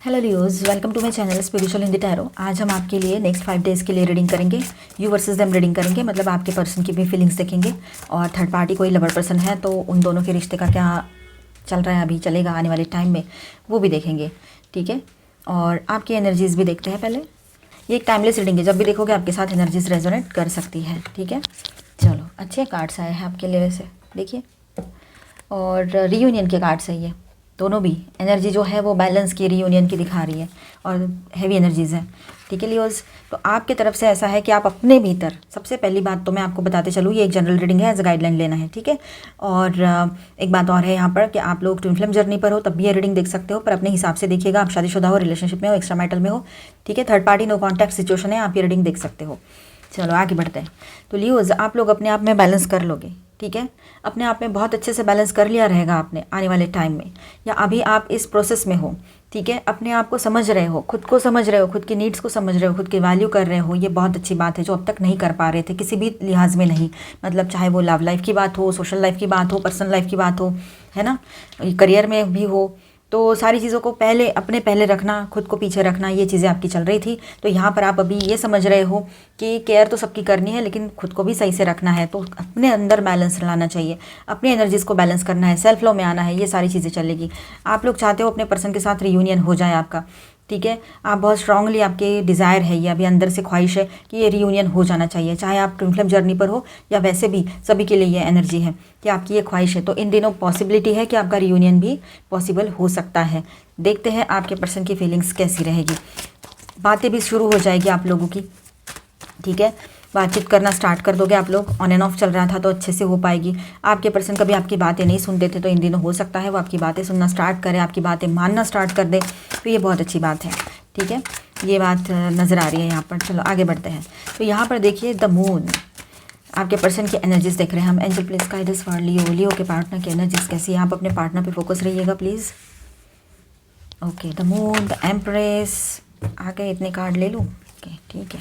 Hello Leos, welcome to my channel spiritual Hindi tarot. आज हम आपके लिए नेक्स्ट 5 डेज़ के लिए रीडिंग करेंगे। यू वर्सेस देम रीडिंग करेंगे, मतलब आपके पर्सन की भी फीलिंग्स देखेंगे और थर्ड पार्टी कोई लवर पर्सन है तो उन दोनों के रिश्ते का क्या चल रहा है, अभी चलेगा आने वाले टाइम में, वो भी देखेंगे। ठीक है, और आपकी एनर्जीज़ भी देखते हैं पहले। ये एक टाइमलेस रीडिंग है, जब भी देखोगे आपके साथ एनर्जीज रेजोनेट कर सकती है। ठीक है, चलो अच्छे कार्ड्स आए हैं आपके लिए वैसे, देखिए। और रीयूनियन के कार्ड्स है ये दोनों भी। एनर्जी जो है वो बैलेंस की, रीयूनियन की दिखा रही है और हैवी एनर्जीज़ हैं। ठीक है लियोज, तो आपके तरफ से ऐसा है कि आप अपने भीतर, सबसे पहली बात तो मैं आपको बताते चलूँ, ये एक जनरल रीडिंग है, एज अ गाइडलाइन लेना है। ठीक है, और एक बात और है यहाँ पर कि आप लोग ट्विन फ्लेम जर्नी पर हो तब भी ये रीडिंग देख सकते हो, पर अपने हिसाब से देखिएगा। आप शादीशुदा हो, रिलेशनशिप में हो, एक्स्ट्रा मैरिटल में हो, ठीक है, third party no contact situation है, आप ये रीडिंग देख सकते हो। चलो आगे बढ़ते हैं। तो लियोज, आप लोग अपने आप में बैलेंस कर लोगे। ठीक है, अपने आप में बहुत अच्छे से बैलेंस कर लिया रहेगा आपने आने वाले टाइम में, या अभी आप इस प्रोसेस में हो। ठीक है, अपने आप को समझ रहे हो, खुद को समझ रहे हो, खुद की नीड्स को समझ रहे हो, खुद की वैल्यू कर रहे हो। ये बहुत अच्छी बात है जो अब तक नहीं कर पा रहे थे किसी भी लिहाज में नहीं, मतलब चाहे वो लव लाइफ की बात हो, सोशल लाइफ की बात हो, पर्सनल लाइफ की बात हो, है ना, करियर में भी हो। तो सारी चीज़ों को पहले रखना, खुद को पीछे रखना, ये चीज़ें आपकी चल रही थी। तो यहाँ पर आप अभी ये समझ रहे हो कि केयर तो सबकी करनी है, लेकिन खुद को भी सही से रखना है। तो अपने अंदर बैलेंस लाना चाहिए, अपनी एनर्जीज़ को बैलेंस करना है, सेल्फ लो में आना है, ये सारी चीज़ें चलेगी। आप लोग चाहते हो अपने पर्सन के साथ रियूनियन हो जाए आपका। ठीक है, आप बहुत स्ट्रांगली, आपके डिज़ायर है, ये अभी अंदर से ख्वाहिश है कि ये रियूनियन हो जाना चाहिए, चाहे आप ट्विन फ्लेम जर्नी पर हो या वैसे भी सभी के लिए ये एनर्जी है कि आपकी ये ख्वाहिश है। तो इन दिनों पॉसिबिलिटी है कि आपका रियूनियन भी पॉसिबल हो सकता है। देखते हैं आपके पर्सन की फीलिंग्स कैसी रहेगी। बातें भी शुरू हो जाएगी आप लोगों की। ठीक है, बातचीत करना स्टार्ट कर दोगे आप लोग। ऑन एंड ऑफ चल रहा था तो अच्छे से हो पाएगी। आपके पर्सन कभी आपकी बातें नहीं सुनते थे, तो इन दिनों हो सकता है वो आपकी बातें सुनना स्टार्ट करे, आपकी बातें मानना स्टार्ट कर दे, तो ये बहुत अच्छी बात है। ठीक है, ये बात नज़र आ रही है यहाँ पर। चलो आगे बढ़ते हैं। तो यहाँ पर देखिए द मून, आपके पर्सन की एनर्जीज देख रहे हैं हम। Angel please guide us for Leo. Leo के पार्टनर की एनर्जीज कैसी है, आप अपने पार्टनर पे फोकस रहिएगा please. Okay, the moon, the empress, आगे इतने कार्ड ले लूँ? ओके ठीक है,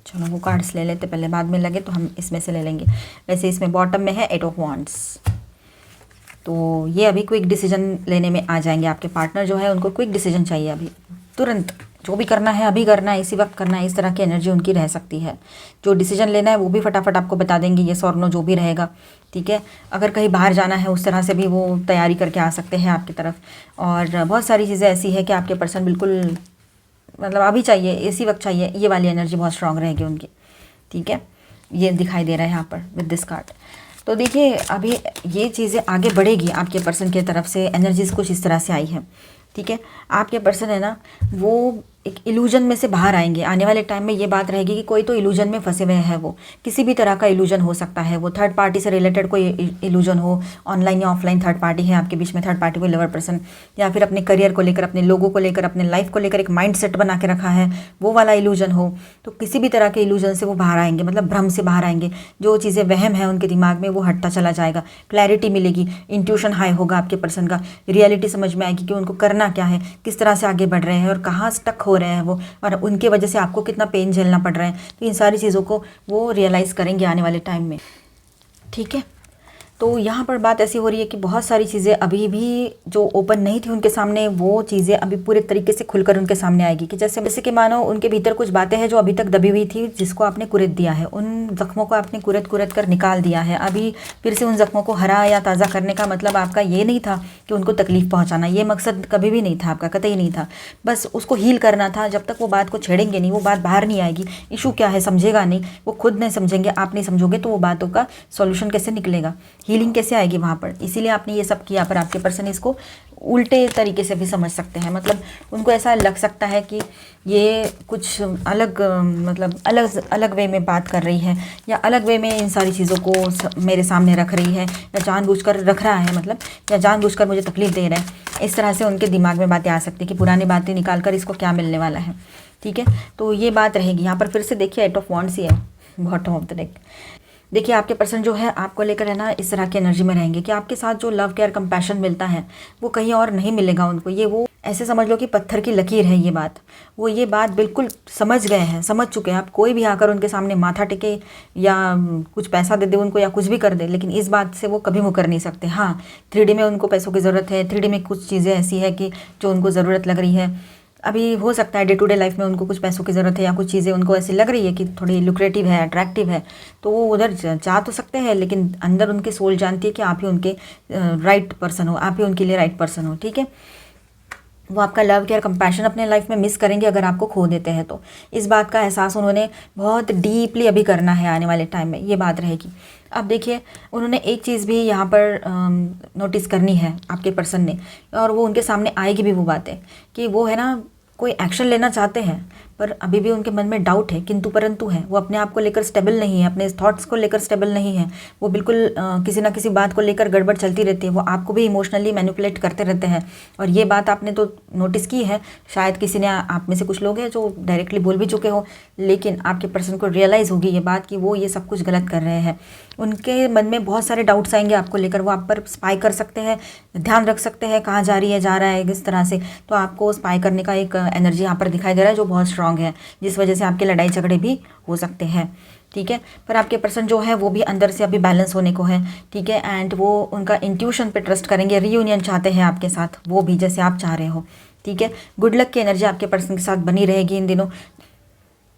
चलो वो कार्ड्स ले लेते पहले, बाद में लगे तो हम इसमें से ले लेंगे। वैसे इसमें बॉटम में है 8 ऑफ वांड्स, तो ये अभी क्विक डिसीजन लेने में आ जाएंगे। आपके पार्टनर जो है उनको क्विक डिसीजन चाहिए अभी, तुरंत जो भी करना है अभी करना है, इसी वक्त करना है, इस तरह की एनर्जी उनकी रह सकती है। जो डिसीजन लेना है वो भी फटाफट आपको बता देंगे, ये और नो जो भी रहेगा। ठीक है, अगर कहीं बाहर जाना है उस तरह से भी वो तैयारी करके आ सकते हैं आपकी तरफ। और बहुत सारी चीज़ें ऐसी है कि आपके पर्सन बिल्कुल, मतलब अभी चाहिए, इसी वक्त चाहिए, ये वाली एनर्जी बहुत स्ट्रांग रहेगी उनकी। ठीक है, ये दिखाई दे रहा है यहाँ पर विद दिस कार्ड। तो देखिए अभी ये चीज़ें आगे बढ़ेगी आपके पर्सन की तरफ से, एनर्जीज कुछ इस तरह से आई है। ठीक है, आपके पर्सन है ना, वो एक इल्यूजन में से बाहर आएंगे आने वाले टाइम में। ये बात रहेगी कि कोई तो इल्यूजन में फंसे हुए हैं, वो किसी भी तरह का इल्यूजन हो सकता है, वो थर्ड पार्टी से रिलेटेड कोई इल्यूजन हो, ऑनलाइन या ऑफलाइन थर्ड पार्टी है आपके बीच में, थर्ड पार्टी कोई लवर पर्सन, या फिर अपने करियर को लेकर, अपने लोगों को लेकर, अपने लाइफ को लेकर एक माइंड सेट बना के रखा है, वो वाला इल्यूजन हो। तो किसी भी तरह के इल्यूजन से वो बाहर आएंगे, मतलब भ्रम से बाहर आएंगे। जो चीज़ें वहम है उनके दिमाग में वो हटता चला जाएगा, क्लैरिटी मिलेगी, इंट्यूशन हाई होगा आपके पर्सन का, रियलिटी समझ में आएगी कि उनको करना क्या है, किस तरह से आगे बढ़ रहे हैं और कहाँ स्टक हो रहे हैं वो, और उनके वजह से आपको कितना पेन झेलना पड़ रहा है। तो इन सारी चीज़ों को वो रियलाइज़ करेंगे आने वाले टाइम में। ठीक है, तो यहाँ पर बात ऐसी हो रही है कि बहुत सारी चीज़ें अभी भी जो ओपन नहीं थी उनके सामने, वो चीज़ें अभी पूरे तरीके से खुलकर उनके सामने आएगी। कि जैसे कि मानो उनके भीतर कुछ बातें हैं जो अभी तक दबी हुई थी, जिसको आपने कुरेद दिया है, उन जख्मों को आपने कुरेद कर निकाल दिया है। अभी फिर से उन जख्मों को हरा या ताज़ा करने का मतलब आपका ये नहीं था कि उनको तकलीफ पहुँचाना, ये मकसद कभी भी नहीं था आपका, कतई नहीं था। बस उसको हील करना था। जब तक वो बात को छेड़ेंगे नहीं, वो बात बाहर नहीं आएगी। इशू क्या है समझेगा नहीं, वो खुद नहीं समझेंगे, आप नहीं समझोगे, तो वो बातों का सॉल्यूशन कैसे निकलेगा, हीलिंग कैसे आएगी वहाँ पर। इसीलिए आपने ये सब किया। पर आपके पर्सन इसको उल्टे तरीके से भी समझ सकते हैं, मतलब उनको ऐसा लग सकता है कि ये कुछ अलग, मतलब अलग वे में बात कर रही है, या अलग वे में इन सारी चीज़ों को मेरे सामने रख रही है, या जानबूझकर रख रहा है, मतलब या जानबूझकर मुझे तकलीफ दे रहा है। इस तरह से उनके दिमाग में बातें आ सकती है कि पुरानी बातें निकाल कर इसको क्या मिलने वाला है। ठीक है, तो ये बात रहेगी यहाँ पर। फिर से देखिए 8 ऑफ वांड्स ही है, बॉटम ऑफ द डेक। देखिए आपके पर्सन जो है आपको लेकर है ना, इस तरह की एनर्जी में रहेंगे कि आपके साथ जो लव केयर कंपैशन मिलता है वो कहीं और नहीं मिलेगा उनको। ये वो ऐसे समझ लो कि पत्थर की लकीर है ये बात। वो ये बात बिल्कुल समझ गए हैं, समझ चुके हैं। आप कोई भी आकर उनके सामने माथा टेके या कुछ पैसा दे दे उनको या कुछ भी कर दे, लेकिन इस बात से वो कभी मुकर नहीं सकते। हाँ, 3D में उनको पैसों की ज़रूरत है, 3D में कुछ चीज़ें ऐसी है कि जो उनको ज़रूरत लग रही है, अभी हो सकता है डे टू डे लाइफ में उनको कुछ पैसों की ज़रूरत है या कुछ चीज़ें उनको ऐसी लग रही है कि थोड़ी लुक्रेटिव है, अट्रैक्टिव है, तो वो उधर जा तो सकते हैं, लेकिन अंदर उनके सोल जानती है कि आप ही उनके राइट पर्सन हो, आप ही उनके लिए राइट पर्सन हो। ठीक है, वो आपका लव केयर कंपैशन अपने लाइफ में मिस करेंगे अगर आपको खो देते हैं तो। इस बात का एहसास उन्होंने बहुत डीपली अभी करना है आने वाले टाइम में, ये बात रहेगी। अब देखिए, उन्होंने एक चीज़ भी यहाँ पर नोटिस करनी है आपके पर्सन ने, और वो उनके सामने आएगी भी वो बातें कि वो है ना कोई एक्शन लेना चाहते हैं, पर अभी भी उनके मन में डाउट है, किंतु परंतु है। वो अपने आप को लेकर स्टेबल नहीं है, अपने थॉट्स को लेकर स्टेबल नहीं है। वो बिल्कुल किसी ना किसी बात को लेकर गड़बड़ चलती रहती है। वो आपको भी इमोशनली मैनिपुलेट करते रहते हैं, और ये बात आपने तो नोटिस की है। शायद किसी ने, आप में से कुछ लोग हैं जो डायरेक्टली बोल भी चुके हो, लेकिन आपके पर्सन को रियलाइज़ होगी ये बात कि वो ये सब कुछ गलत कर रहे हैं। उनके मन में बहुत सारे डाउट्स आएंगे आपको लेकर। वो आप पर स्पाई कर सकते हैं, ध्यान रख सकते हैं कहाँ जा रही है, जा रहा है किस तरह से। तो आपको स्पाई करने का एक एनर्जी यहाँ पर दिखाई दे रहा है जो बहुत स्ट्रांग है, जिस वजह से आपके लड़ाई झगड़े भी हो सकते हैं। ठीक है, पर आपके पर्सन जो है वो भी अंदर से अभी बैलेंस होने को है। ठीक है, एंड वो उनका इंट्यूशन पे ट्रस्ट करेंगे। रीयूनियन चाहते हैं आपके साथ, वो भी जैसे आप चाह रहे हो। ठीक है, गुड लक की एनर्जी आपके पर्सन के साथ बनी रहेगी इन दिनों।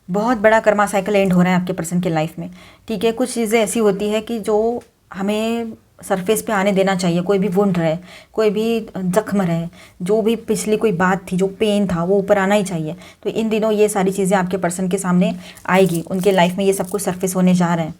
बहुत बड़ा कर्मा साइकिल एंड हो रहा है आपके पर्सन के लाइफ में। ठीक है, कुछ चीज़ें ऐसी होती है कि जो हमें सरफेस पे आने देना चाहिए। कोई भी वुंड रहे, कोई भी जख्म रहे, जो भी पिछली कोई बात थी, जो पेन था, वो ऊपर आना ही चाहिए। तो इन दिनों ये सारी चीज़ें आपके पर्सन के सामने आएगी। उनके लाइफ में ये सब कुछ सरफेस होने जा रहे हैं।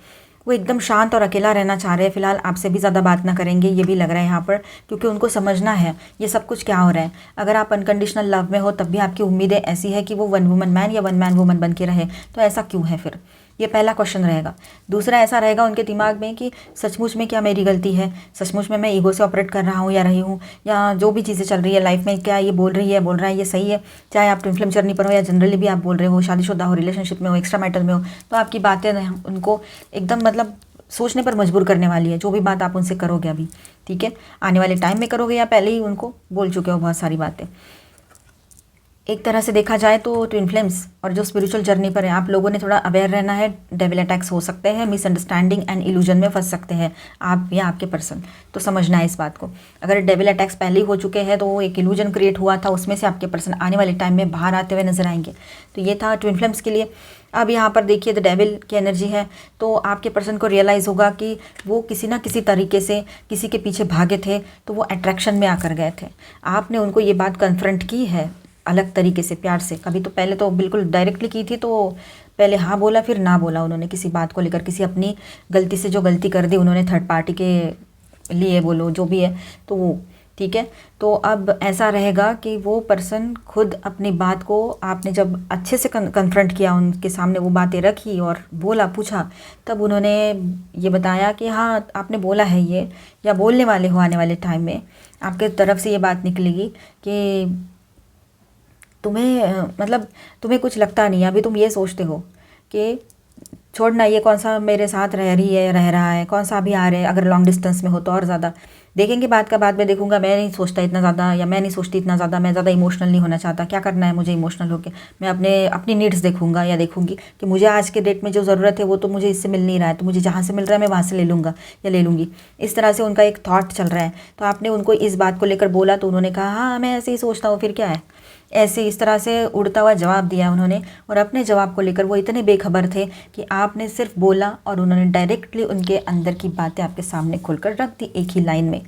वो एकदम शांत और अकेला रहना चाह रहे हैं फिलहाल, आपसे भी ज़्यादा बात ना करेंगे, ये भी लग रहा है यहाँ पर, क्योंकि उनको समझना है ये सब कुछ क्या हो रहा है। अगर आप अनकंडीशनल लव में हो तब भी आपकी उम्मीदें ऐसी है कि वो वन वुमन मैन या वन मैन वुमन बन के रहे, तो ऐसा क्यों है फिर? ये पहला क्वेश्चन रहेगा। दूसरा ऐसा रहेगा उनके दिमाग में कि सचमुच में क्या मेरी गलती है, सचमुच में मैं ईगो से ऑपरेट कर रहा हूँ या रही हूँ, या जो भी चीज़ें चल रही है लाइफ में, क्या ये बोल रही है, बोल रहा है ये सही है। चाहे आप ट्विन फ्लेम जर्नी पर हो या जनरली भी आप बोल रहे हो, शादीशुदा हो, रिलेशनशिप में हो, एक्स्ट्रा मैटर में हो, तो आपकी बातें उनको एकदम मतलब सोचने पर मजबूर करने वाली है, जो भी बात आप उनसे करोगे अभी। ठीक है, आने वाले टाइम में करोगे या पहले ही उनको बोल चुके हो बहुत सारी बातें। एक तरह से देखा जाए तो ट्विन फ्लेम्स और जो स्पिरिचुअल जर्नी पर है, आप लोगों ने थोड़ा अवेयर रहना है। डेविल अटैक्स हो सकते हैं, मिसअंडरस्टैंडिंग एंड इल्यूजन में फंस सकते हैं आप या आपके पर्सन, तो समझना है इस बात को। अगर डेविल अटैक्स पहले ही हो चुके हैं तो एक इल्यूजन क्रिएट हुआ था, उसमें से आपके पर्सन आने वाले टाइम में बाहर आते हुए नजर आएंगे। तो ये था ट्विन फ्लेम्स के लिए। अब यहाँ पर देखिए, द डेविल की एनर्जी है, तो आपके पर्सन को रियलाइज़ होगा कि वो किसी ना किसी तरीके से किसी के पीछे भागे थे, तो वो अट्रैक्शन में आकर गए थे। आपने उनको ये बात कन्फ्रंट की है अलग तरीके से, प्यार से। कभी तो पहले तो बिल्कुल डायरेक्टली की थी, तो पहले हाँ बोला फिर ना बोला उन्होंने किसी बात को लेकर, किसी अपनी गलती से जो गलती कर दी उन्होंने थर्ड पार्टी के लिए, बोलो जो भी है, तो वो ठीक है। तो अब ऐसा रहेगा कि वो पर्सन खुद अपनी बात को, आपने जब अच्छे से कन्फ्रंट किया, उनके सामने वो बातें रखी और बोला, पूछा, तब उन्होंने ये बताया कि हाँ आपने बोला है ये, या बोलने वाले हो आने वाले टाइम में। आपके तरफ से ये बात निकलेगी कि तुम्हें मतलब तुम्हें कुछ लगता नहीं है, अभी तुम ये सोचते हो कि छोड़ना, ये कौन सा मेरे साथ रह रही है, रह रहा है, कौन सा अभी आ रहे हैं। अगर लॉन्ग डिस्टेंस में हो तो और ज़्यादा देखेंगे, बात का बाद में देखूंगा, मैं नहीं सोचता इतना ज़्यादा, या मैं नहीं सोचती इतना ज़्यादा, मैं ज़्यादा इमोशनल नहीं होना चाहता। क्या करना है मुझे इमोशनल होकर, मैं अपनी नीड्स देखूंगा या देखूंगी कि मुझे आज के डेट में जो ज़रूरत है वो तो मुझे इससे मिल नहीं रहा है, तो मुझे जहाँ से मिल रहा है मैं वहाँ से ले लूँगा या ले लूँगी। इस तरह से उनका एक थॉट चल रहा है। तो आपने उनको इस बात को लेकर बोला तो उन्होंने कहा हाँ मैं ऐसे ही सोचता हूँ, फिर क्या है, ऐसे इस तरह से उड़ता हुआ जवाब दिया उन्होंने। और अपने जवाब को लेकर वो इतने बेखबर थे कि आपने सिर्फ बोला और उन्होंने डायरेक्टली उनके अंदर की बातें आपके सामने खोलकर रख दी एक ही लाइन में।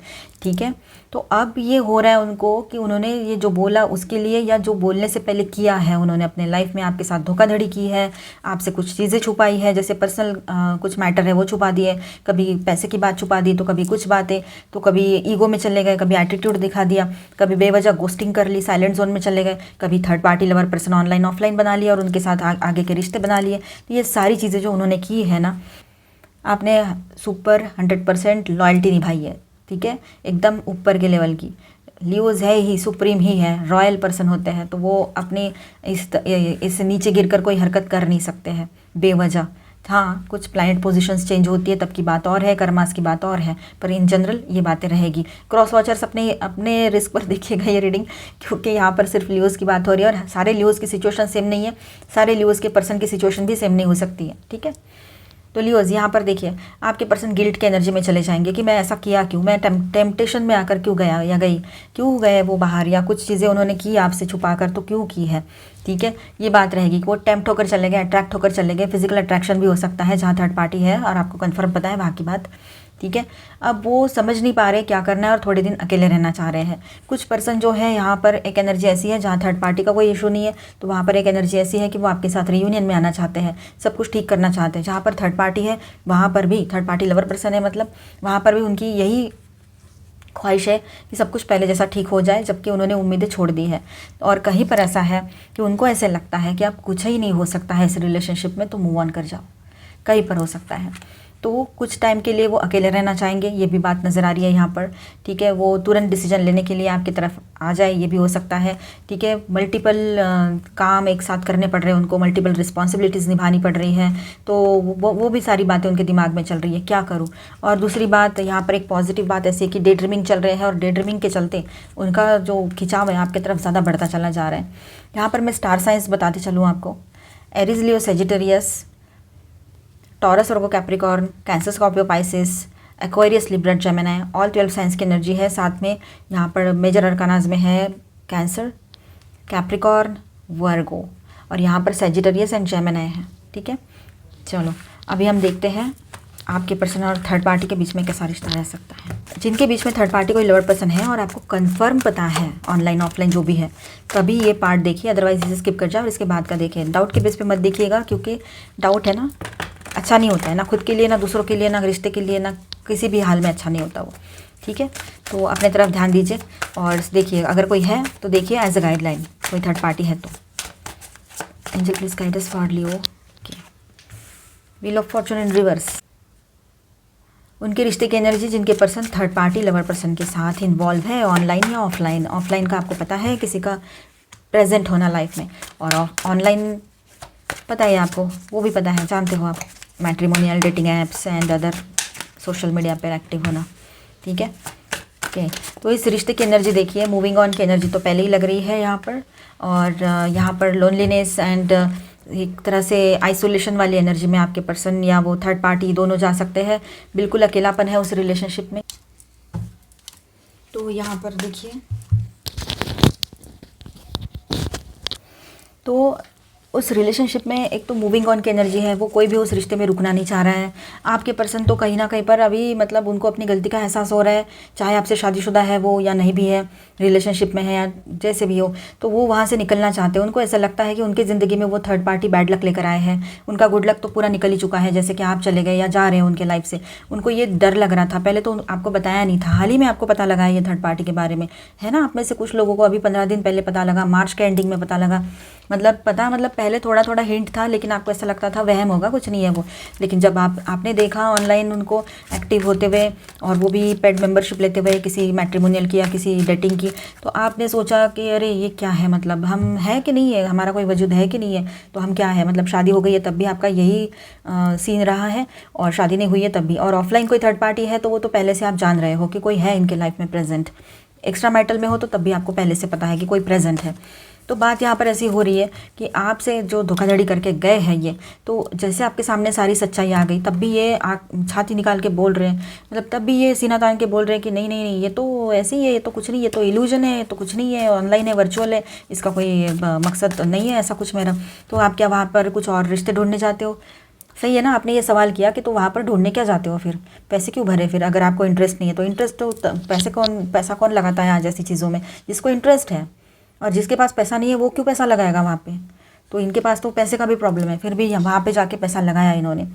ठीक है, तो अब ये हो रहा है उनको कि उन्होंने ये जो बोला उसके लिए, या जो बोलने से पहले किया है उन्होंने अपने लाइफ में आपके साथ धोखाधड़ी की है, आपसे कुछ चीज़ें छुपाई है, जैसे पर्सनल कुछ मैटर है वो छुपा दिए, कभी पैसे की बात छुपा दी, तो कभी कुछ बातें, तो कभी ईगो में चले गए, कभी एटीट्यूड दिखा दिया, कभी बेवजह गोस्टिंग कर ली, साइलेंट जोन में चले गए, कभी third party lover person online offline बना लिया और उनके साथ आगे के रिश्ते बना लिए। तो ये सारी चीज़ें जो उन्होंने की है ना, आपने सुपर 100% लॉयल्टी निभाई है। ठीक है, एकदम ऊपर के लेवल की। लियोज है ही, सुप्रीम ही है, रॉयल पर्सन होते हैं, तो वो अपने इस नीचे गिरकर कोई हरकत कर नहीं सकते हैं बेवजह। हाँ, कुछ प्लैनेट पोजीशंस चेंज होती है तब की बात और है, कर्मास की बात और है, पर इन जनरल ये बातें रहेगी। क्रॉस वॉचर्स अपने रिस्क पर देखिएगा ये रीडिंग, क्योंकि यहाँ पर सिर्फ लियोज की बात हो रही है और सारे लियोज की सिचुएशन सेम नहीं है, सारे लियोज के पर्सन की सिचुएशन भी सेम नहीं हो सकती है। ठीक है, तो लियोज यहाँ पर देखिए आपके पर्सन गिल्ट के एनर्जी में चले जाएंगे कि मैं ऐसा किया क्यों, मैं टेम्पटेशन में आकर क्यों गया या गई, क्यों गए वो बाहर, या कुछ चीज़ें उन्होंने की आपसे छुपा कर तो क्यों की है। ठीक है, ये बात रहेगी कि वो टेम्प्ट होकर चले गए, अट्रैक्ट होकर चले गए। फिजिकल अट्रैक्शन भी हो सकता है जहाँ थर्ड पार्टी है और आपको कन्फर्म पता है वहाँ की बात। ठीक है, अब वो समझ नहीं पा रहे क्या करना है और थोड़े दिन अकेले रहना चाह रहे हैं। कुछ पर्सन जो है यहाँ पर एक एनर्जी ऐसी है जहाँ थर्ड पार्टी का कोई इशू नहीं है, तो वहाँ पर एक एनर्जी ऐसी है कि वो आपके साथ रियूनियन में आना चाहते हैं, सब कुछ ठीक करना चाहते हैं। जहाँ पर थर्ड पार्टी है वहाँ पर भी थर्ड पार्टी लवर पर्सन है, मतलब वहाँ पर भी उनकी यही ख्वाहिश है कि सब कुछ पहले जैसा ठीक हो जाए, जबकि उन्होंने उम्मीदें छोड़ दी है। और कहीं पर ऐसा है कि उनको ऐसे लगता है कि अब कुछ ही नहीं हो सकता है इस रिलेशनशिप में, तो मूव ऑन कर जाओ। कहीं पर हो सकता है, तो कुछ टाइम के लिए वो अकेले रहना चाहेंगे, ये भी बात नज़र आ रही है यहाँ पर। ठीक है, वो तुरंत डिसीजन लेने के लिए आपकी तरफ आ जाए, ये भी हो सकता है। ठीक है, मल्टीपल काम एक साथ करने पड़ रहे हैं उनको, मल्टीपल रिस्पॉन्सिबिलिटीज़ निभानी पड़ रही हैं, तो वो भी सारी बातें उनके दिमाग में चल रही है, क्या करूँ। और दूसरी बात यहाँ पर एक पॉजिटिव बात ऐसी है कि डे ड्रीमिंग चल रहे हैं, और डे ड्रीमिंग के चलते उनका जो खिंचाव है आपकी तरफ ज़्यादा बढ़ता चला जा रहा है। यहाँ पर मैं स्टार साइंस बताते चलूँ आपको, Aries, Leo, Sagittarius, Taurus, Virgo, Capricorn, Cancer, Scorpio, Pisces, Aquarius, Libra, Gemini, all 12 signs की एनर्जी है। साथ में यहाँ पर मेजर अरकानाज में है कैंसर, कैप्रिकॉर्न, वर्गो, और यहाँ पर सेजिटेरियस एंड जेमिनी है। ठीक है, चलो अभी हम देखते हैं आपके पर्सन और थर्ड पार्टी के बीच में कैसा रिश्ता रह सकता है। जिनके बीच में थर्ड पार्टी कोई लवर पर्सन है और आपको कंफर्म पता है ऑनलाइन ऑफलाइन जो भी है, तभी ये पार्ट देखिए, अदरवाइज इसे स्किप कर जाओ और इसके बाद का देखिए। डाउट के बेस पे मत देखिएगा, क्योंकि डाउट है ना अच्छा नहीं होता है, ना खुद के लिए, ना दूसरों के लिए, ना रिश्ते के लिए, ना किसी भी हाल में अच्छा नहीं होता वो। ठीक है, तो अपने तरफ ध्यान दीजिए और देखिए, अगर कोई है तो देखिए एज अ गाइडलाइन, कोई थर्ड पार्टी है तो। Angel please guide us for Leo. Okay, wheel of Fortune in reverse. उनके रिश्ते की एनर्जी, जिनके person third party lover person के साथ इन्वॉल्व है, ऑनलाइन या ऑफलाइन। ऑफलाइन का आपको पता है किसी का प्रेजेंट होना लाइफ में, और ऑनलाइन पता है आपको, वो भी पता है, जानते हो आप, matrimonial, dating apps and other social media पर एक्टिव होना। ठीक है, ओके, तो इस रिश्ते की एनर्जी देखिए, मूविंग ऑन की एनर्जी तो पहले ही लग रही है यहाँ पर, और यहाँ पर लोनलीनेस एंड एक तरह से आइसोलेशन वाली एनर्जी में आपके पर्सन या वो थर्ड पार्टी दोनों जा सकते हैं। बिल्कुल अकेलापन है उस रिलेशनशिप में। तो यहाँ पर देखिए, तो उस रिलेशनशिप में एक तो मूविंग ऑन की एनर्जी है, वो कोई भी उस रिश्ते में रुकना नहीं चाह रहा है। आपके पर्सन तो कहीं ना कहीं पर अभी मतलब उनको अपनी गलती का एहसास हो रहा है, चाहे आपसे शादीशुदा है वो या नहीं भी है, रिलेशनशिप में है या जैसे भी हो, तो वो वहाँ से निकलना चाहते हैं। उनको ऐसा लगता है कि उनकी ज़िंदगी में वो थर्ड पार्टी बैड लक लेकर आए हैं, उनका गुड लक तो पूरा निकल ही चुका है, जैसे कि आप चले गए या जा रहे हैं उनके लाइफ से। उनको ये डर लग रहा था, पहले तो आपको बताया नहीं था, हाल ही में आपको पता लगा है ये थर्ड पार्टी के बारे में, है ना। आप में से कुछ लोगों को अभी 15 दिन पहले पता लगा, मार्च के एंडिंग में पता लगा, मतलब पहले थोड़ा थोड़ा हिंट था, लेकिन आपको ऐसा लगता था वहम होगा, कुछ नहीं है वो। लेकिन जब आपने देखा ऑनलाइन उनको एक्टिव होते हुए, और वो भी पेड मेंबरशिप लेते हुए किसी मैट्रिमोनियल की या किसी डेटिंग की, तो आपने सोचा कि अरे ये क्या है, मतलब हम है कि नहीं है, हमारा कोई वजूद है कि नहीं है, तो हम क्या है, मतलब शादी हो गई है तब भी आपका यही सीन रहा है, और शादी नहीं हुई है तब भी। और ऑफलाइन कोई थर्ड पार्टी है तो वो तो पहले से आप जान रहे हो कि कोई है इनके लाइफ में प्रेजेंट। एक्स्ट्रा मैरिटल में हो तो तब भी आपको पहले से पता है कि कोई प्रेजेंट है। तो बात यहाँ पर ऐसी हो रही है कि आपसे जो धोखाधड़ी करके गए हैं ये, तो जैसे आपके सामने सारी सच्चाई आ गई, तब भी ये छाती निकाल के बोल रहे हैं, मतलब तब भी ये सीना तान के बोल रहे हैं कि नहीं नहीं नहीं, ये तो ऐसे ही है, ये तो कुछ नहीं, ये तो इल्यूजन है, ये तो कुछ नहीं है, ऑनलाइन है, वर्चुअल है, इसका कोई मकसद नहीं है ऐसा कुछ मेरा। तो आप क्या वहाँ पर कुछ और रिश्ते ढूंढने जाते हो? सही है ना, आपने ये सवाल किया कि तो वहाँ पर ढूंढने क्या जाते हो, फिर पैसे क्यों भरे? फिर अगर आपको इंटरेस्ट नहीं है तो इंटरेस्ट तो पैसा कौन लगाता है आज ऐसी चीज़ों में? जिसको इंटरेस्ट है, और जिसके पास पैसा नहीं है वो क्यों पैसा लगाएगा वहाँ पे? तो इनके पास तो पैसे का भी प्रॉब्लम है, फिर भी वहाँ पे जाके पैसा लगाया इन्होंने।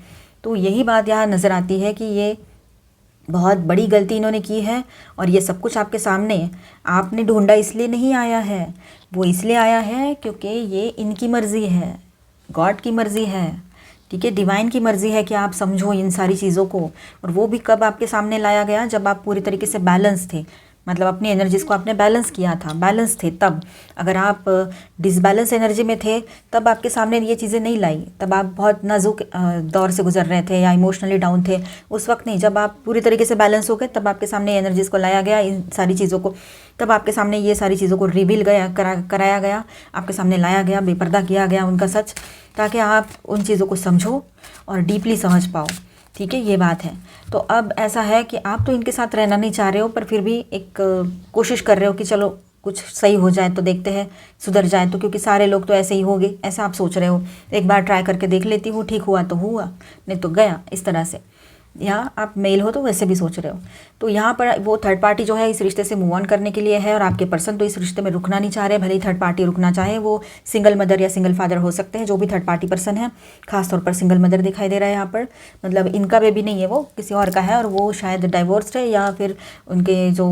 तो यही बात यहाँ नज़र आती है कि ये बहुत बड़ी गलती इन्होंने की है, और ये सब कुछ आपके सामने आपने ढूंढा इसलिए नहीं आया है, वो इसलिए आया है क्योंकि ये इनकी मर्ज़ी है, गॉड की मर्ज़ी है। ठीक है, डिवाइन की मर्ज़ी है कि आप समझो इन सारी चीज़ों को। और वो भी कब आपके सामने लाया गया? जब आप पूरी तरीके से बैलेंस थे, मतलब अपनी एनर्जीज़ को आपने बैलेंस किया था, बैलेंस थे तब। अगर आप डिसबैलेंस एनर्जी में थे तब आपके सामने ये चीज़ें नहीं लाई, तब आप बहुत नाजुक दौर से गुजर रहे थे या इमोशनली डाउन थे, उस वक्त नहीं। जब आप पूरी तरीके से बैलेंस हो गए तब आपके सामने एनर्जीज़ को लाया गया, इन सारी चीज़ों को, तब आपके सामने ये सारी चीज़ों को रिवील कराया गया, आपके सामने लाया गया, बेपर्दा किया गया उनका सच, ताकि आप उन चीज़ों को समझो और डीपली समझ पाओ। ठीक है, ये बात है। तो अब ऐसा है कि आप तो इनके साथ रहना नहीं चाह रहे हो, पर फिर भी एक कोशिश कर रहे हो कि चलो कुछ सही हो जाए तो देखते हैं, सुधर जाए तो, क्योंकि सारे लोग तो ऐसे ही होंगे, ऐसा आप सोच रहे हो। एक बार ट्राई करके देख लेती हूँ, ठीक हुआ तो हुआ, नहीं तो गया, इस तरह से। या आप मेल हो तो वैसे भी सोच रहे हो। तो यहाँ पर वो थर्ड पार्टी जो है इस रिश्ते से मूव ऑन करने के लिए है, और आपके पर्सन तो इस रिश्ते में रुकना नहीं चाह रहे। भले ही थर्ड पार्टी रुकना चाहे, वो सिंगल मदर या सिंगल फादर हो सकते हैं, जो भी थर्ड पार्टी पर्सन है। खासतौर पर सिंगल मदर दिखाई दे रहा है यहाँ पर, मतलब इनका बेबी नहीं है, वो किसी और का है, और वो शायद डाइवोर्स्ड है, या फिर उनके जो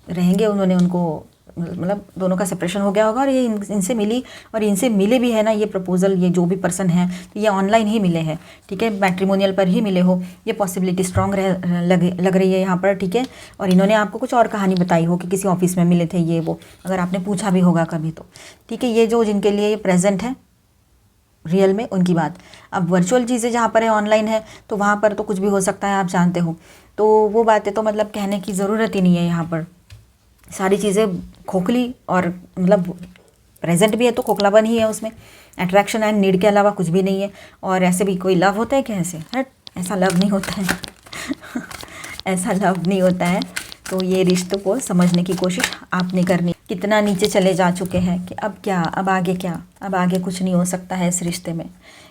रहेंगे उन्होंने उनको मतलब दोनों का सेपरेशन हो गया होगा, और ये इनसे मिली, और इनसे मिले भी है ना ये प्रपोजल, ये जो भी पर्सन है, तो ये ऑनलाइन ही मिले हैं। ठीक है, मैट्रिमोनियल पर ही मिले हो, ये पॉसिबिलिटी स्ट्रांग लग रही है यहाँ पर। ठीक है, और इन्होंने आपको कुछ और कहानी बताई हो कि किसी ऑफिस में मिले थे ये वो, अगर आपने पूछा भी होगा कभी तो। ठीक है, ये जो जिनके लिए ये प्रेजेंट है रियल में, उनकी बात। अब वर्चुअल चीज़ें जहाँ पर है, ऑनलाइन है, तो वहाँ पर तो कुछ भी हो सकता है, आप जानते हो। तो वो बातें तो मतलब कहने की ज़रूरत ही नहीं है यहाँ पर। सारी चीज़ें खोखली और मतलब प्रेजेंट भी है तो खोखलापन ही है उसमें, अट्रैक्शन एंड नीड के अलावा कुछ भी नहीं है। और ऐसे भी कोई लव होता है क्या? ऐसे हट, ऐसा लव नहीं होता है ऐसा लव नहीं होता है। तो ये रिश्तों को समझने की कोशिश आपने करनी। कितना नीचे चले जा चुके हैं कि अब क्या, अब आगे क्या, अब आगे कुछ नहीं हो सकता है इस रिश्ते में।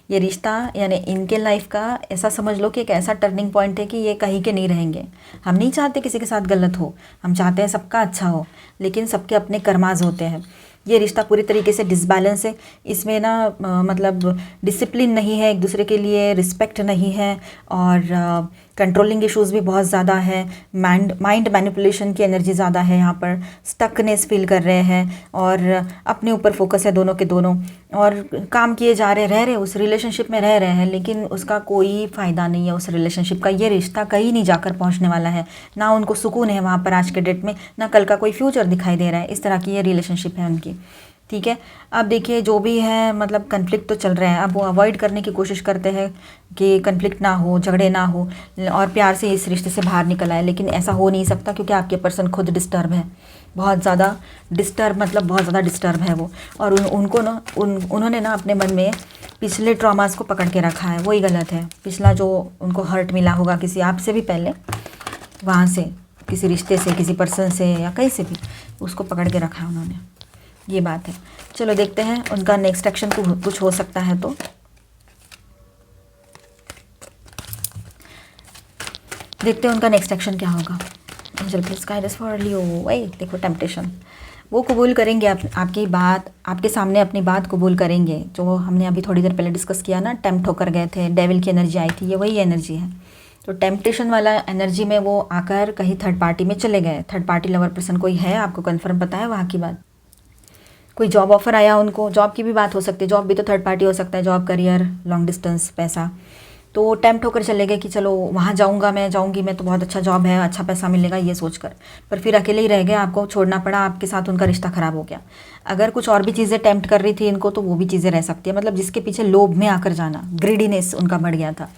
ये रिश्ता यानी इनके लाइफ का ऐसा समझ लो कि एक ऐसा टर्निंग पॉइंट है कि ये कहीं के नहीं रहेंगे। हम नहीं चाहते किसी के साथ गलत हो, हम चाहते हैं सबका अच्छा हो, लेकिन सबके अपने कर्माज होते हैं। ये रिश्ता पूरी तरीके से डिसबैलेंस है, इसमें ना मतलब डिसिप्लिन नहीं है, एक दूसरे के लिए रिस्पेक्ट नहीं है, और कंट्रोलिंग इश्यूज़ भी बहुत ज़्यादा है, माइंड मैनिपुलेशन की एनर्जी ज़्यादा है यहाँ पर, स्टकनेस फील कर रहे हैं, और अपने ऊपर फोकस है दोनों के दोनों, और काम किए जा रहे, रह रहे उस रिलेशनशिप में रह रहे हैं, लेकिन उसका कोई फ़ायदा नहीं है उस रिलेशनशिप का। ये रिश्ता कहीं नहीं जाकर पहुँचने वाला है, ना उनको सुकून है वहाँ पर आज के डेट में, ना कल का कोई फ्यूचर दिखाई दे रहा है। इस तरह की ये रिलेशनशिप है उनकी। ठीक है, अब देखिए जो भी है मतलब कन्फ्लिक्ट तो चल रहे हैं, अब वो अवॉइड करने की कोशिश करते हैं कि कन्फ्लिक्ट ना हो, झगड़े ना हो, और प्यार से इस रिश्ते से बाहर निकल आए। लेकिन ऐसा हो नहीं सकता, क्योंकि आपके पर्सन खुद डिस्टर्ब है, बहुत ज़्यादा डिस्टर्ब, मतलब बहुत ज़्यादा डिस्टर्ब है वो। और उनको ना उन्होंने ना अपने मन में पिछले ट्रॉमास को पकड़ के रखा है, वही गलत है। पिछला जो उनको हर्ट मिला होगा किसी आपसे भी पहले, वहाँ से किसी रिश्ते से, किसी पर्सन से, या कहीं से भी, उसको पकड़ के रखा है उन्होंने, ये बात है। चलो देखते हैं उनका नेक्स्ट एक्शन कुछ हो सकता है तो। देखते हैं उनका नेक्स्ट एक्शन क्या होगा। Angel please guide us for Leo. वही देखो टेम्पटेशन, वो कबूल करेंगे आपकी बात, आपके सामने अपनी बात कबूल करेंगे। जो हमने अभी थोड़ी देर पहले डिस्कस किया ना, टेम्प्ट होकर गए थे, डेविल की एनर्जी आई थी, ये वही एनर्जी है। तो टेम्पटेशन वाला एनर्जी में वो आकर कहीं थर्ड पार्टी में चले गए। थर्ड पार्टी लवर पर्सन कोई है, आपको कन्फर्म पता है वहाँ की बात? कोई जॉब ऑफर आया उनको, जॉब की भी बात हो सकती है, जॉब भी तो थर्ड पार्टी हो सकता है, जॉब, करियर, लॉन्ग डिस्टेंस, पैसा। तो टेम्प्ट होकर चले गए कि चलो वहाँ जाऊँगा, मैं जाऊँगी, मैं तो बहुत अच्छा जॉब है, अच्छा पैसा मिलेगा, ये सोचकर। पर फिर अकेले ही रह गए, आपको छोड़ना पड़ा, आपके साथ उनका रिश्ता ख़राब हो गया। अगर कुछ और भी चीज़ें टेम्प्ट कर रही थी इनको, तो वो भी चीज़ें रह सकती है, मतलब जिसके पीछे लोभ में आकर जाना, ग्रीडीनेस उनका बढ़ गया था।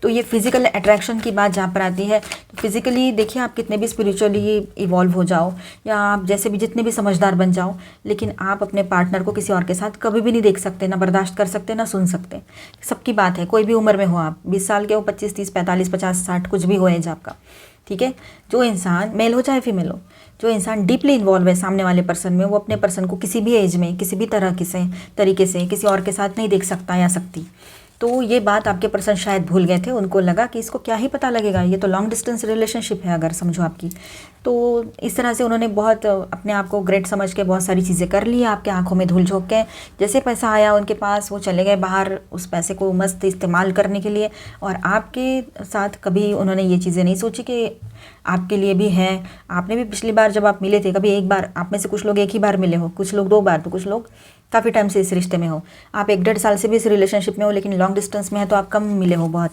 तो ये फिजिकल अट्रैक्शन की बात जहाँ पर आती है, तो फिजिकली देखिए आप कितने भी स्पिरिचुअली इवॉल्व हो जाओ, या आप जैसे भी जितने भी समझदार बन जाओ, लेकिन आप अपने पार्टनर को किसी और के साथ कभी भी नहीं देख सकते, ना बर्दाश्त कर सकते, ना सुन सकते। सबकी बात है, कोई भी उम्र में हो आप, 20 साल के हो, 25, 30, 45, 50, 60, कुछ भी हो एज आपका। ठीक है, जो इंसान मेल हो चाहे फीमेल हो, जो इंसान डीपली इन्वॉल्व है सामने वाले पर्सन में, वो अपने पर्सन को किसी भी एज में, किसी भी तरह से तरीके से किसी और के साथ नहीं देख सकता या सकती। तो ये बात आपके पर्सन शायद भूल गए थे, उनको लगा कि इसको क्या ही पता लगेगा, ये तो लॉन्ग डिस्टेंस रिलेशनशिप है अगर समझो आपकी। तो इस तरह से उन्होंने बहुत अपने आप को ग्रेट समझ के बहुत सारी चीज़ें कर ली, आपके आंखों में धूल झोंक के। जैसे पैसा आया उनके पास, वो चले गए बाहर उस पैसे को मस्त इस्तेमाल करने के लिए, और आपके साथ कभी उन्होंने ये चीज़ें नहीं सोची कि आपके लिए भी है। आपने भी पिछली बार जब आप मिले थे, कभी एक बार, आप में से कुछ लोग एक ही बार मिले हो, कुछ लोग 2 बार, तो कुछ लोग काफ़ी टाइम से इस रिश्ते में हो। आप 1-1.5 साल से भी इस रिलेशनशिप में हो, लेकिन लॉन्ग डिस्टेंस में है तो आप कम मिले हो बहुत।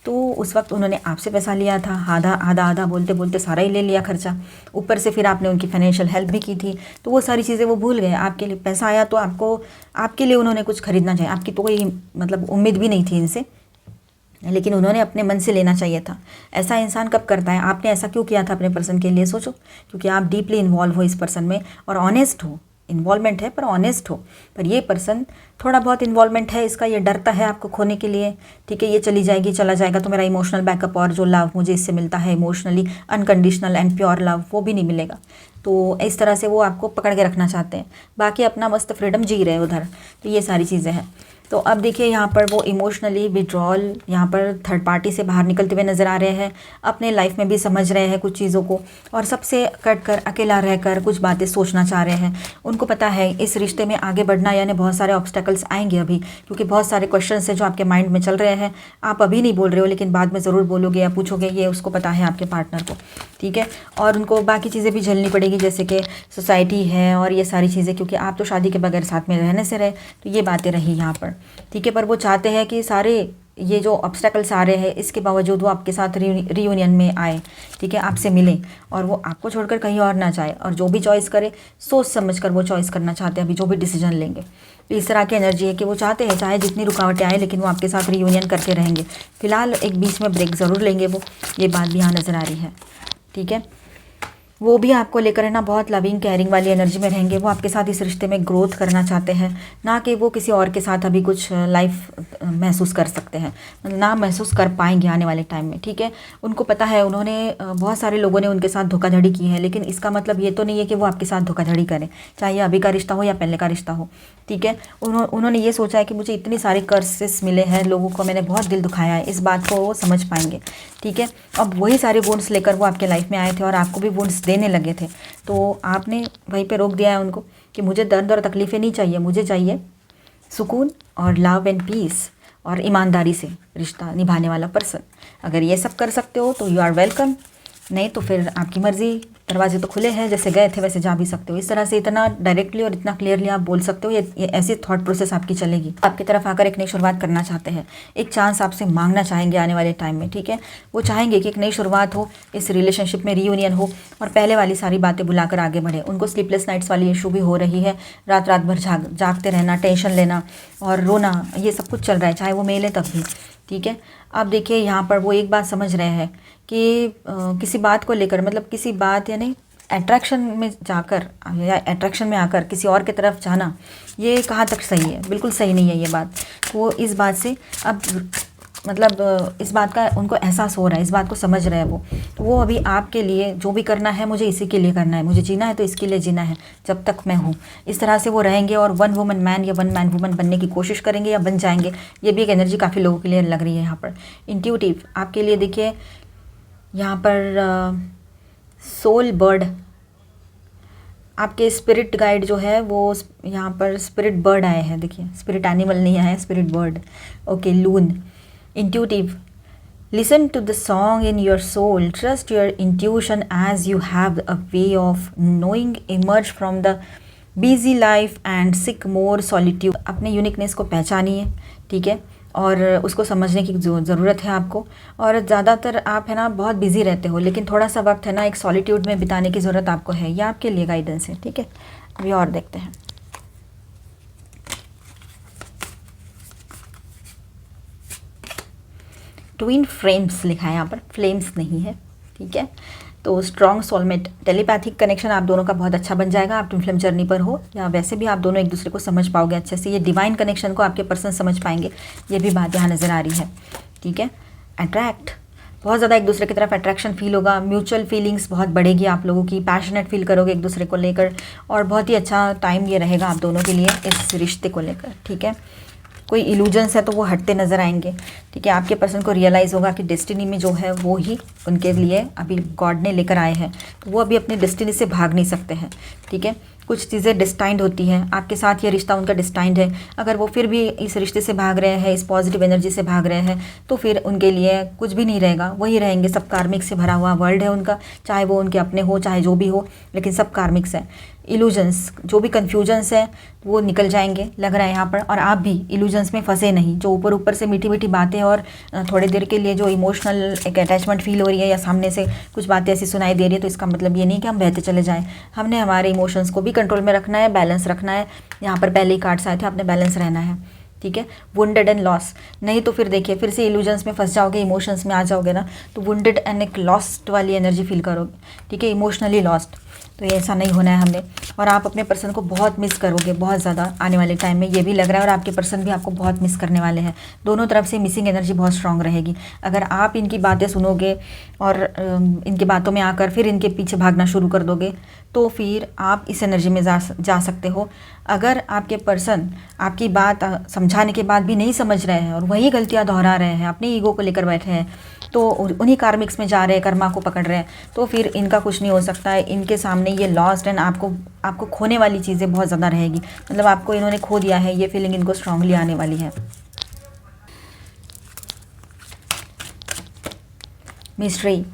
तो उस वक्त उन्होंने आपसे पैसा लिया था, आधा आधा आधा बोलते बोलते सारा ही ले लिया खर्चा, ऊपर से फिर आपने उनकी फाइनेंशियल हेल्प भी की थी, तो वो सारी चीज़ें वो भूल गए। आपके लिए पैसा आया तो आपको आपके लिए उन्होंने कुछ खरीदना चाहिए, आपकी तो कोई मतलब उम्मीद भी नहीं थी इनसे, लेकिन उन्होंने अपने मन से लेना चाहिए था। ऐसा इंसान कब करता है? आपने ऐसा क्यों किया था अपने पर्सन के लिए? सोचो, क्योंकि आप डीपली इन्वॉल्व हो इस पर्सन में और ऑनेस्ट हो। इन्वॉल्वमेंट है पर ऑनेस्ट हो, पर ये पर्सन थोड़ा बहुत इन्वॉल्वमेंट है, इसका ये डरता है आपको खोने के लिए। ठीक है, ये चली जाएगी, चला जाएगा तो मेरा इमोशनल बैकअप और जो लव मुझे इससे मिलता है emotionally unconditional and pure love, वो भी नहीं मिलेगा। तो इस तरह से वो आपको पकड़ के रखना चाहते हैं, बाकी अपना मस्त फ्रीडम जी रहे उधर। तो ये सारी चीज़ें हैं। तो अब देखिए यहाँ पर वो इमोशनली विड्रॉल, यहाँ पर थर्ड पार्टी से बाहर निकलते हुए नज़र आ रहे हैं, अपने लाइफ में भी समझ रहे हैं कुछ चीज़ों को, और सबसे कट कर अकेला रहकर कुछ बातें सोचना चाह रहे हैं। उनको पता है इस रिश्ते में आगे बढ़ना यानी बहुत सारे ऑब्स्टेकल्स आएंगे अभी, क्योंकि बहुत सारे क्वेश्चंस हैं जो आपके माइंड में चल रहे हैं। आप अभी नहीं बोल रहे हो लेकिन बाद में ज़रूर बोलोगे या पूछोगे, ये उसको पता है आपके पार्टनर को। ठीक है, और उनको बाकी चीज़ें भी झेलनी पड़ेगी, जैसे कि सोसाइटी है और ये सारी चीज़ें, क्योंकि आप तो शादी के बगैर साथ में रहने से रहे, तो ये बातें रही यहाँ पर। ठीक है, पर वो चाहते हैं कि सारे ये जो ऑब्स्टेकल्स आ रहे हैं इसके बावजूद वो आपके साथ रियूनियन में आए। ठीक है, आपसे मिले और वो आपको छोड़कर कहीं और ना जाए, और जो भी चॉइस करे सोच समझ कर वो चॉइस करना चाहते हैं अभी, जो भी डिसीजन लेंगे। तो इस तरह की एनर्जी है कि वो चाहते हैं चाहे जितनी रुकावटें आए लेकिन वो आपके साथ रियूनियन करके रहेंगे। फिलहाल एक बीच में ब्रेक ज़रूर लेंगे वो, ये बात भी यहाँ नज़र आ रही है। ठीक है, वो भी आपको लेकर है ना बहुत लविंग केयरिंग वाली एनर्जी में रहेंगे। वो आपके साथ इस रिश्ते में ग्रोथ करना चाहते हैं, ना कि वो किसी और के साथ अभी कुछ लाइफ महसूस कर सकते हैं, ना महसूस कर पाएंगे आने वाले टाइम में। ठीक है, उनको पता है उन्होंने बहुत सारे लोगों ने उनके साथ धोखाधड़ी की है, लेकिन इसका मतलब ये तो नहीं है कि वो आपके साथ धोखाधड़ी करें, चाहे अभी का रिश्ता हो या पहले का रिश्ता हो। ठीक है, उन्होंने ये सोचा है कि मुझे इतने सारे कर्सेस मिले हैं, लोगों को मैंने बहुत दिल दुखाया है, इस बात को वो समझ पाएंगे। ठीक है, अब वही सारे वुंड्स लेकर वो आपके लाइफ में आए थे और आपको भी वुंड्स देने लगे थे, तो आपने वहीं पे रोक दिया है उनको कि मुझे दर्द और तकलीफ़ें नहीं चाहिए, मुझे चाहिए सुकून और लव एंड पीस और ईमानदारी से रिश्ता निभाने वाला पर्सन। अगर ये सब कर सकते हो तो यू आर वेलकम, नहीं तो फिर आपकी मर्ज़ी, दरवाजे तो खुले हैं, जैसे गए थे वैसे जा भी सकते हो। इस तरह से इतना डायरेक्टली और इतना क्लियरली आप बोल सकते हो, ये ऐसी थॉट प्रोसेस आपकी चलेगी। आपकी तरफ आकर एक नई शुरुआत करना चाहते हैं, एक चांस आपसे मांगना चाहेंगे आने वाले टाइम में। ठीक है, वो चाहेंगे कि एक नई शुरुआत हो, इस रिलेशनशिप में रीयूनियन हो और पहले वाली सारी बातें भुलाकर आगे बढ़े। उनको स्लीपलेस नाइट्स वाली इशू भी हो रही है, रात रात भर जागते रहना, टेंशन लेना और रोना, ये सब कुछ चल रहा है, चाहे वो मेल है तब भी। ठीक है, अब देखिए यहाँ पर वो एक बात समझ रहे हैं कि किसी बात को लेकर, मतलब किसी बात यानी अट्रैक्शन में जाकर या अट्रैक्शन में आकर किसी और की तरफ जाना, ये कहाँ तक सही है? बिल्कुल सही नहीं है ये बात। वो इस बात से अब मतलब इस बात का उनको एहसास हो रहा है, इस बात को समझ रहे हैं वो। तो वो अभी आपके लिए जो भी करना है, मुझे इसी के लिए करना है, मुझे जीना है तो इसके लिए जीना है जब तक मैं हूँ, इस तरह से वो रहेंगे और वन वुमन मैन या वन मैन वुमन बनने की कोशिश करेंगे या बन जाएंगे। ये भी एक एनर्जी काफ़ी लोगों के लिए लग रही है यहाँ पर। इंट्यूटिव आपके लिए देखिए यहाँ पर सोल बर्ड, आपके स्पिरिट गाइड जो है वो यहाँ पर स्पिरिट बर्ड आए हैं। देखिए स्पिरिट एनिमल नहीं आया है, spirit bird. Okay, loon. Intuitive, listen to the song in your soul, trust your intuition as you have a way of knowing, emerge from the busy life and seek more solitude. अपने uniqueness को पहचानिए, ठीक है, और उसको समझने की ज़रूरत है आपको। और ज़्यादातर आप है ना बहुत बिजी रहते हो, लेकिन थोड़ा सा वक्त है ना एक सॉलिट्यूड में बिताने की ज़रूरत आपको है। ये आपके लिए गाइडेंस है। ठीक है, अभी और देखते हैं। ट्विन फ्लेम्स लिखा है यहाँ पर, फ्लेम्स नहीं है। ठीक है, तो स्ट्रॉन्ग सोलमेट, टेलीपैथिक कनेक्शन आप दोनों का बहुत अच्छा बन जाएगा। आप ट्विन फ्लेम जर्नी पर हो या वैसे भी आप दोनों एक दूसरे को समझ पाओगे अच्छे से। ये डिवाइन कनेक्शन को आपके पर्सन समझ पाएंगे, ये भी बात यहाँ नज़र आ रही है। ठीक है, अट्रैक्ट, बहुत ज़्यादा एक दूसरे की तरफ अट्रैक्शन फील होगा, म्यूचुअल फीलिंग्स बहुत बढ़ेगी आप लोगों की, पैशनेट फील करोगे एक दूसरे को लेकर, और बहुत ही अच्छा टाइम ये रहेगा आप दोनों के लिए इस रिश्ते को लेकर। ठीक है, कोई इल्यूजन्स है तो वो हटते नज़र आएंगे। ठीक है, आपके पर्सन को रियलाइज़ होगा कि डेस्टिनी में जो है वो ही उनके लिए अभी गॉड ने लेकर आए हैं, तो वो अभी अपनी डेस्टिनी से भाग नहीं सकते हैं। ठीक है, कुछ चीज़ें डिस्टाइंड होती हैं, आपके साथ ये रिश्ता उनका डिस्टाइंड है। अगर वो फिर भी इस रिश्ते से भाग रहे हैं, इस पॉजिटिव एनर्जी से भाग रहे हैं, तो फिर उनके लिए कुछ भी नहीं रहेगा, वही रहेंगे। सब कार्मिक से भरा हुआ वर्ल्ड है उनका, चाहे वो उनके अपने हो चाहे जो भी हो, लेकिन सब कार्मिक्स है। इल्यूजन्स, जो भी कन्फ्यूजन्स है वो निकल जाएंगे लग रहा है यहाँ पर। और आप भी इल्यूजन्स में फंसे नहीं, जो ऊपर ऊपर से मीठी मीठी बातें और थोड़ी देर के लिए जो इमोशनल एक अटैचमेंट फील हो रही है या सामने से कुछ बातें ऐसी सुनाई दे रही है, तो इसका मतलब ये नहीं कि हम बहते चले जाएं। हमने हमारे इमोशंस को भी कंट्रोल में रखना है, बैलेंस रखना है। यहाँ पर पहले ही कार्ड्स आए थे, आपने बैलेंस रहना है, ठीक है। वुंडेड एंड लॉस, नहीं तो फिर देखिए फिर से इल्यूजन्स में फंस जाओगे, इमोशंस में आ जाओगे ना, तो वुंडेड एंड एक लॉस्ट वाली एनर्जी फील करोगे, ठीक है, इमोशनली लॉस्ट। तो ये ऐसा नहीं होना है हमने। और आप अपने पर्सन को बहुत मिस करोगे, बहुत ज़्यादा आने वाले टाइम में, ये भी लग रहा है। और आपके पर्सन भी आपको बहुत मिस करने वाले हैं। दोनों तरफ से मिसिंग एनर्जी बहुत स्ट्रांग रहेगी। अगर आप इनकी बातें सुनोगे और इनकी बातों में आकर फिर इनके पीछे भागना शुरू कर दोगे, तो फिर आप इस एनर्जी में जा सकते हो। अगर आपके पर्सन आपकी बात समझाने के बाद भी नहीं समझ रहे हैं और वही गलतियां दोहरा रहे हैं, अपनी ईगो को लेकर बैठे हैं, तो उन्हीं कार्मिक्स में जा रहे हैं, कर्मा को पकड़ रहे हैं, तो फिर इनका कुछ नहीं हो सकता है। इनके सामने ये लॉस्ट एंड आपको खोने वाली चीज़ें बहुत ज़्यादा रहेगी। मतलब आपको इन्होंने खो दिया है, ये फीलिंग इनको स्ट्रांगली आने वाली है। मिस्ट्री,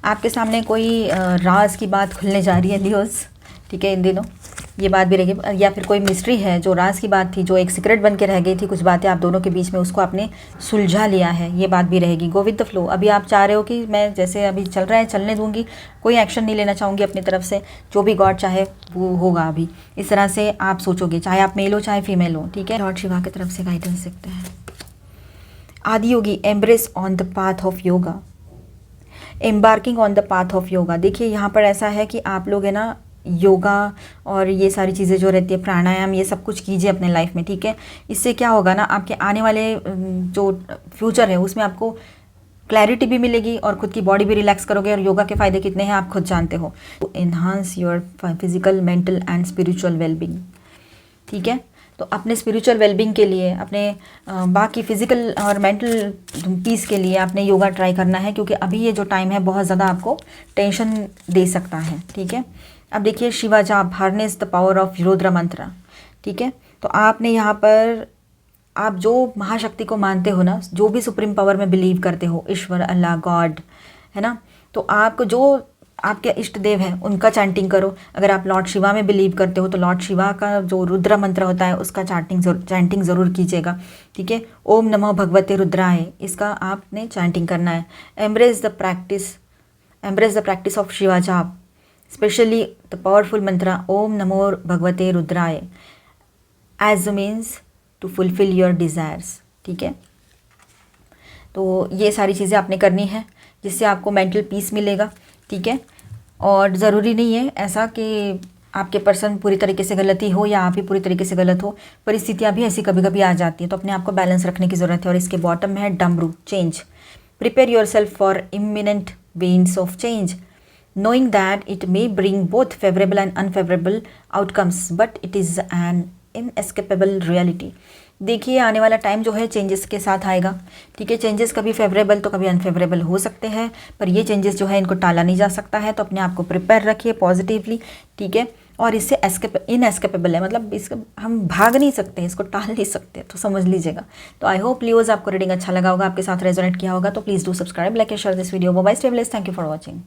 आपके सामने कोई राज की बात खुलने जा रही है लियोस, ठीक है, इन दिनों ये बात भी रहेगी। या फिर कोई मिस्ट्री है, जो राज की बात थी, जो एक सीक्रेट बन के रह गई थी, कुछ बातें आप दोनों के बीच में, उसको आपने सुलझा लिया है, ये बात भी रहेगी। गो विद द फ्लो, अभी आप चाह रहे हो कि मैं जैसे अभी चल रहा है चलने दूंगी, कोई एक्शन नहीं लेना चाहूँगी अपनी तरफ से, जो भी गॉड चाहे वो होगा। अभी इस तरह से आप सोचोगे, चाहे आप मेल हो चाहे फीमेल हो, ठीक है। लॉर्ड शिवा की तरफ से गाइडेंस देखते हैं। Adi Yogi, embrace on the path of yoga, embarking on the path of yoga. देखिए यहाँ पर ऐसा है कि आप लोग है ना, योगा और ये सारी चीज़ें जो रहती है, प्राणायाम, ये सब कुछ कीजिए अपने लाइफ में, ठीक है। इससे क्या होगा ना, आपके आने वाले जो फ्यूचर है उसमें आपको क्लैरिटी भी मिलेगी और खुद की बॉडी भी रिलैक्स करोगे। और योगा के फ़ायदे कितने हैं आप खुद जानते हो। Enhance your physical, mental and spiritual wellbeing, ठीक है। तो अपने स्पिरिचुअल वेलबींग के लिए, अपने बाकी फिजिकल और मेंटल पीस के लिए आपने योगा ट्राई करना है, क्योंकि अभी ये जो टाइम है बहुत ज़्यादा आपको टेंशन दे सकता है, ठीक है। अब देखिए शिवा जाप, harness the power of Rudra मंत्र, ठीक है। तो आपने यहाँ पर, आप जो महाशक्ति को मानते हो ना, जो भी सुप्रीम पावर में बिलीव करते हो, ईश्वर, अल्लाह, गॉड, है ना, तो आपको जो आपके इष्ट देव हैं उनका चैंटिंग करो। अगर आप लॉर्ड शिवा में बिलीव करते हो तो लॉर्ड शिवा का जो रुद्र मंत्र होता है उसका चैंटिंग ज़रूर कीजिएगा, ठीक है। ओम नमो भगवते रुद्राय, इसका आपने चैंटिं करना है। Embrace the practice of Shiva jaap, specially the powerful mantra Om namo bhagavate rudraya, as a means to fulfil your desires, ठीक है। तो ये सारी चीज़ें आपने करनी है, जिससे आपको मेंटल पीस मिलेगा, ठीक है। और ज़रूरी नहीं है ऐसा कि आपके पर्सन पूरी तरीके से गलती हो या आप ही पूरी तरीके से गलत हो, परिस्थितियाँ भी ऐसी कभी कभी आ जाती हैं, तो अपने आप को बैलेंस रखने की ज़रूरत है। और इसके बॉटम में है डमरू, change, prepare yourself for imminent winds of change, knowing that it may bring both favorable and unfavorable outcomes, but it is an inescapable reality। देखिए आने वाला टाइम जो है चेंजेस के साथ आएगा, ठीक है। चेंजेस कभी फेवरेबल तो कभी अनफेवरेबल हो सकते हैं, पर ये चेंजेस जो है इनको टाला नहीं जा सकता है। तो अपने आप को प्रिपेयर रखिए पॉजिटिवली, ठीक है। और इससे इनएस्केपेबल है, मतलब इसका हम भाग नहीं सकते, इसको टाल नहीं सकते, तो समझ लीजिएगा। तो आई होप लियोज आपको रीडिंग अच्छा लगा होगा, आपके साथ रेजोनेट किया होगा। तो please do subscribe, like and share this video. Bye, stay blessed, thank you for watching.